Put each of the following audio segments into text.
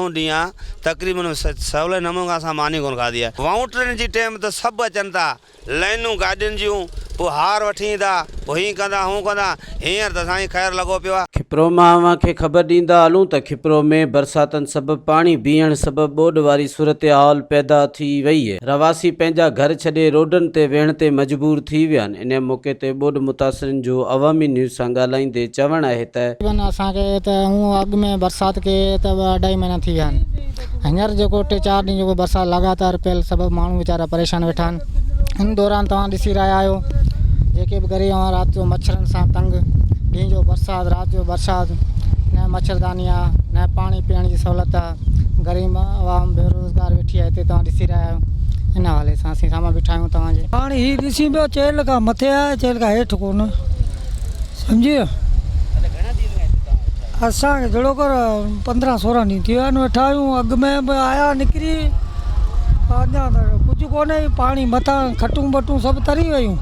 ॾाहूं ॾींहं तक़रीबन सवले नमूने खां असां मानी कोन खाधी आहे। वाउंटरनि जी टाइम त सभु अचनि था, लाइनूं गाॾियुनि जूं, पोइ हार वठी ईंदा, पोइ हीअं कंदा हूअं कंदा। हींअर त साईं ख़ैरु लॻो पियो आहे। खिपरो मां अव्हांखे ख़बर ॾींदा हलूं त खिपरो में बरसातनि सबबु पाणी बीहण सबबु ॿोॾि वारी सूरत हाल पैदा थी वई आहे। रवासी पंहिंजा घर छॾे रोडनि ते वेहण ते मजबूर थी विया आहिनि। इन मौक़े ते ॿोॾि मुतासिरनि जो अवामी न्यूज़ सां ॻाल्हाईंदे चवणु आहे त असांखे त हूअं अॻु में बरसाति खे त 2.5 महीना थी विया आहिनि। हींअर जेको 3-4 ॾींहं जेको बरसाति लगातार पियल सबबु माण्हू वीचारा परेशान वेठा आहिनि। हिन दौरान तव्हां ॾिसी रहिया आहियो जेके बि ग़रीब राति जो मच्छरनि सां तंग, ॾींहं जो बरसाति, राति जो बरसाति, न मच्छरदानी आहे, न पाणी पीअण जी सहूलियत आहे। ग़रीब आवाम बेरोज़गार वेठी आहे हिते, तव्हां ॾिसी रहिया आहियो। इन हवाले सां असीं साम्हूं बीठा आहियूं तव्हांजे। पाणी हीउ ॾिसी पियो चेल खां मथे आहे, चेल खां हेठि कोन, सम्झी वियो। असांखे जहिड़ो कर 15-16 ॾींहं थी विया आहिनि वेठा आहियूं। अॻु में बि आया निकिरी, अञा त कुझु कोन्हे। पाणी मथां खटूं बटूं सभु तरी वियूं,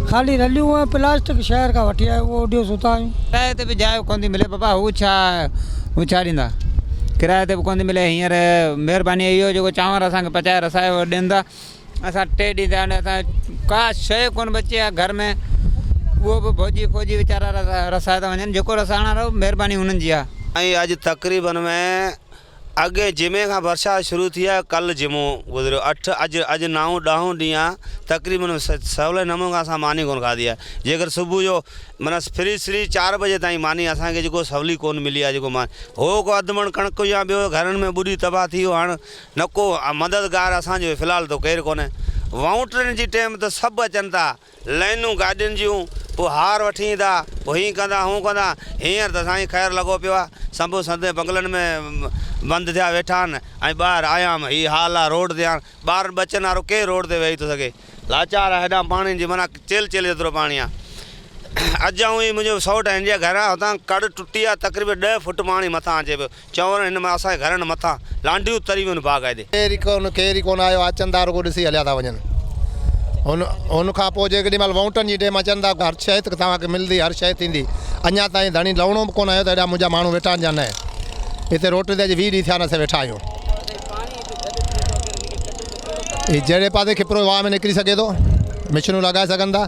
ख़ाली रलियूं ऐं प्लास्टिक शहर खां वठी आयो, उहो ॾियो सुता आहियूं। किराए ते बि जाइ कोन थी मिले बाबा, हू छा ॾींदा, किराए ते बि कोन थी मिले। हींअर महिरबानी इहो जेको चांवर असांखे पचाए रसाए ॾींदा, असां 3 ॾींहं थिया आहिनि, असां का शइ कोन बची आहे घर में। उहो बि भौजी फौजी वीचारा रसाए था वञनि, जेको रसाइण रहो महिरबानी उन्हनि जी आहे। ऐं अॼु तक़रीबन में अॻे जिमे खां बरसाति शुरू थी आहे, कल्ह जिमो गुज़रियो 8, अॼु 9-10 ॾींहं तक़रीबन सवले नमूने खां असां मानी कोन खाधी आहे। जेकर सुबुह जो माना फ्री 4 बजे ताईं मानी असांखे जेको सवली कोन मिली आहे। जेको हो को अधु मण कणिक या ॿियो घरनि में ॿुॾी तबाह थी वियो। हाणे न को मददगार असांजो फ़िलहालु तो केरु कोन्हे। वाउंटरनि जी टाइम त सभु अचनि था, लाइनूं गाॾियुनि जूं, पोइ हार वठी ईंदा, पोइ हीअं कंदा हूअं कंदा। हींअर त साईं ख़ैरु लॻो पियो आहे। सभु संदे बंगलनि में बंदि थिया वेठा आहिनि ऐं ॿाहिरि आया हीअ हाल आहे। रोड ते हाणे ॿार बचनि वारो केरु रोड ते वेही थो सघे, लाचार आहे। हेॾां पाणी जी माना चेल जेतिरो पाणी आहे। अॼु ई मुंहिंजो सौटु आहे जे घर आहे, हुतां कड़ टुटी आहे, तक़रीबन 10 फुट पाणी मथां अचे पियो। चवनि हिन में असांजे घरनि मथां लांडियूं तरी वियूं बाक़ाइदे। केरु ई कोन आयो, अचनि था रुॻो ॾिसी हलिया था वञनि। हुनखां पोइ जे केॾी महिल वाउंटरनि जी टाइम अचनि था, हर शइ तव्हांखे मिलंदी, हर शइ थींदी। अञा ताईं धणी लवणो बि कोन आयो त हेॾा मुंहिंजा माण्हू वेठा आहिनि या न। हिते रोटी ते अॼु 20 ॾींहं थिया न असां वेठा आहियूं। हीअ जहिड़े पासे खिपरो वाह में निकिरी सघे थो, मिशनूं लॻाए सघनि था,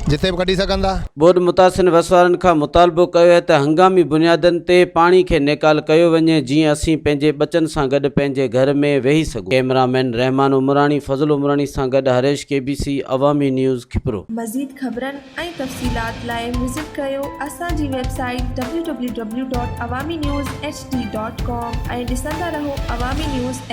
जिते बि कढी सघनि था। ॿोॾि मुतासिर वसवारनि खां मुतालबो कयो आहे त हंगामी बुनियादनि ते पाणी खे निकाल कयो वञे, जीअं असीं पंहिंजे बचनि सां गॾु पंहिंजे घर में वेही सघूं। कैमरामैन रहमान उमरानी, फज़ल उमरानी सां गॾु हरेश KBC अवामी न्यूज़ खिपरो। मज़ीद ख़बरनि ऐं तफ़सीलात लाइ विज़िट कयो असांजी वेबसाइट www.awamiNewsHD.com ऐं ॾिसंदा रहो अवामी न्यूज़।